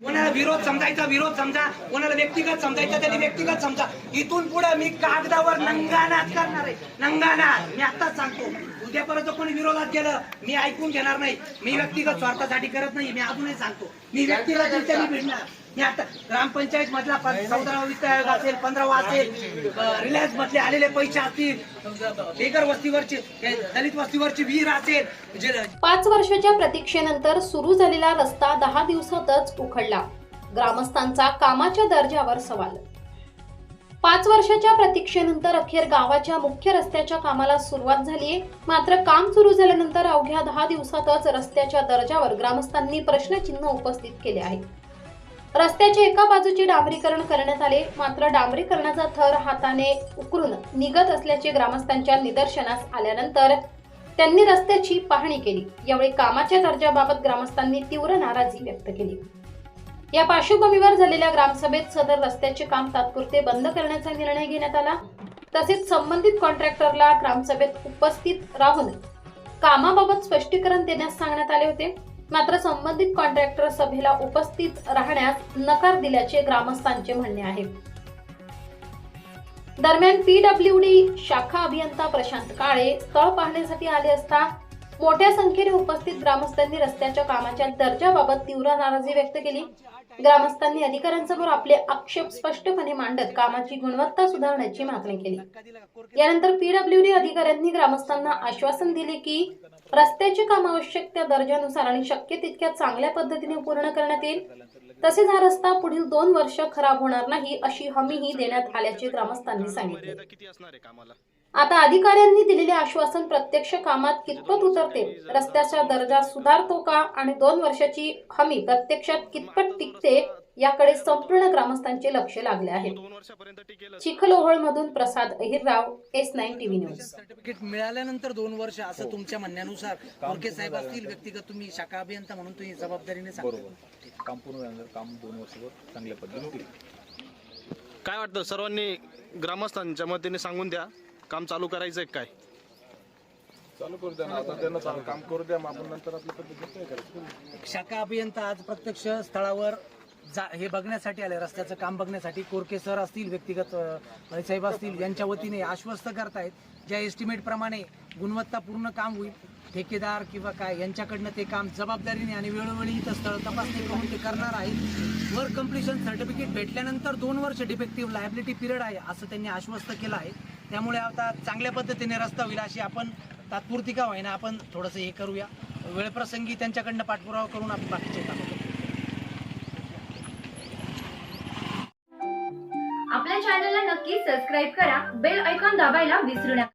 कोणाला विरोध समजायचा विरोध समजा, कोणाला व्यक्तिगत समजायचा त्याने व्यक्तिगत समजा. इथून पुढे मी कागदावर नंगानाच करणार आहे, नंगानाच. मी आताच सांगतो, उद्यापर्यंत कोणी विरोधात गेलं मी ऐकून घेणार नाही. मी व्यक्तिगत स्वार्थासाठी करत नाही. मी अजूनही सांगतो, मी व्यक्तिगत भिडणार. मी आता ग्रामपंचायत मधला 14वा वित्त आयोग असेल, 15वा असेल, रिलायन्स मधले आलेले पैसे असतील, बेगर वस्तीवरची दलित वस्तीवरची विहीर असेल. 5 वर्षाच्या प्रतीक्षेनंतर सुरू झालेला रस्ता 10 दिवसातच उखडला. ग्रामस्थांचा कामाच्या दर्जावर सवाल. 5 वर्षाच्या प्रतीक्षेनंतर अखेर गावाच्या मुख्य रस्त्याच्या कामाला सुरुवात झालीये. मात्र काम सुरू झाल्यानंतर अवघ्या 10 दिवसातच रस्त्याच्या दर्जावर ग्रामस्थांनी प्रश्नचिन्ह उपस्थित केले आहे. रस्त्याच्या एका बाजूचे डांबरीकरण करण्यात आले, मात्र डांबरीकरणाचा थर हाताने उकरून निघत असल्याचे ग्रामस्थांच्या निदर्शनास आल्यानंतर त्यांनी रस्त्याची पाहणी केली. यावेळी कामाच्या दर्जाबाबत ग्रामस्थांनी तीव्र नाराजी व्यक्त केली. या पार्श्वभूमीवर झालेल्या ग्रामसभेत सदर रस्त्याचे काम तात्पुरते बंद करण्याचा निर्णय घेण्यात आला. तसेच संबंधित कॉन्ट्रॅक्टरला ग्रामसभेत उपस्थित राहून कामाबाबत स्पष्टीकरण देण्यास सांगण्यात आले होते. मात्र संबंधित कॉन्ट्रॅक्टर सभेला उपस्थित राहण्यास नकार दिल्याचे ग्रामस्थांचे म्हणणे आहे. दरम्यान पीडब्ल्यूडी शाखा अभियंता प्रशांत काळे स्थळ पाहण्यासाठी आले असता मोठ्या संख्येने उपस्थित ग्रामस्थांनी रस्त्याच्या कामाच्या दर्जाबाबत तीव्र नाराजी व्यक्त केली. ग्रामस्थांनी अधिकाऱ्यांसमोर आपले आक्षेप स्पष्टपणे मांडत कामाची गुणवत्ता सुधारण्याची मागणी केली. यानंतर पीडब्ल्यूडी अधिकाऱ्यांनी ग्रामस्थांना आश्वासन दिले की रस्त्याचे काम आवश्यक त्या दर्जानुसार आणि शक्य तितक्या चांगल्या पद्धतीने पूर्ण करण्यात येईल. तसेच हा रस्ता पुढील 2 वर्ष खराब होणार नाही अशी हमीही देण्यात आल्याचे ग्रामस्थांनी सांगितले. आता अधिकाऱ्यांनी दिलेले आश्वासन प्रत्यक्ष कामात कितपत उतरते, रस्त्याचा दर्जा सुधारतो का आणि 2 वर्षाची हमी प्रत्यक्षात कितपत टिकते याकडे संपूर्ण ग्रामस्थांचे लक्ष लागले आहे. चिखलोहळ मधून Prasad Ahirrao, S9 TV news. Certificate मिळाल्यानंतर 2 वर्ष असं तुमच्या म्हणण्यानुसार मुरके साहेब असतील, व्यक्तिगत तुम्ही शाखा अभियंता म्हणून तुम्ही जबाबदारीने सांगा. काम पूर्ण झाल्यानंतर काम 2 वर्षावर चांगल्या पद्धतीने. काय वाटतं सर्वांनी ग्रामस्थांच्या मतीने सांगून द्या, काम चालू करायचंय काय? चालू करू द्या ना, आता त्यांना चालू काम करू द्या, मग आपण नंतर आपल्या पद्धतीने काय करायचं. शाखा अभियंता आज प्रत्यक्ष स्थळावर हे बघण्यासाठी आले, रस्त्याचं काम बघण्यासाठी. कोरके सर असतील, व्यक्तिगत साहेब असतील, यांच्या वतीने आश्वस्त करतायत ज्या एस्टिमेट प्रमाणे गुणवत्तापूर्ण काम होईल. ठेकेदार किंवा काय यांच्याकडनं ते काम जबाबदारीने आणि वेळोवेळी इथं स्थळ तपासणी करून ते करणार आहेत. वर्क कम्प्लिशन सर्टिफिकेट भेटल्यानंतर 2 वर्ष डिफेक्टिव्ह लायबिलिटी पिरियड आहे असं त्यांनी आश्वस्त केलं आहे. त्यामुळे आता चांगल्या पद्धतीने रस्ता होईल अशी आपण तात्पुरती का होईना आपण थोडंसं हे करूया. वेळप्रसंगी त्यांच्याकडनं पाठपुरावा करून आपण बाकीचे काम करू. आपल्या चॅनलला नक्की सबस्क्राईब करा, बेल आयकॉन दाबायला विसरू नका.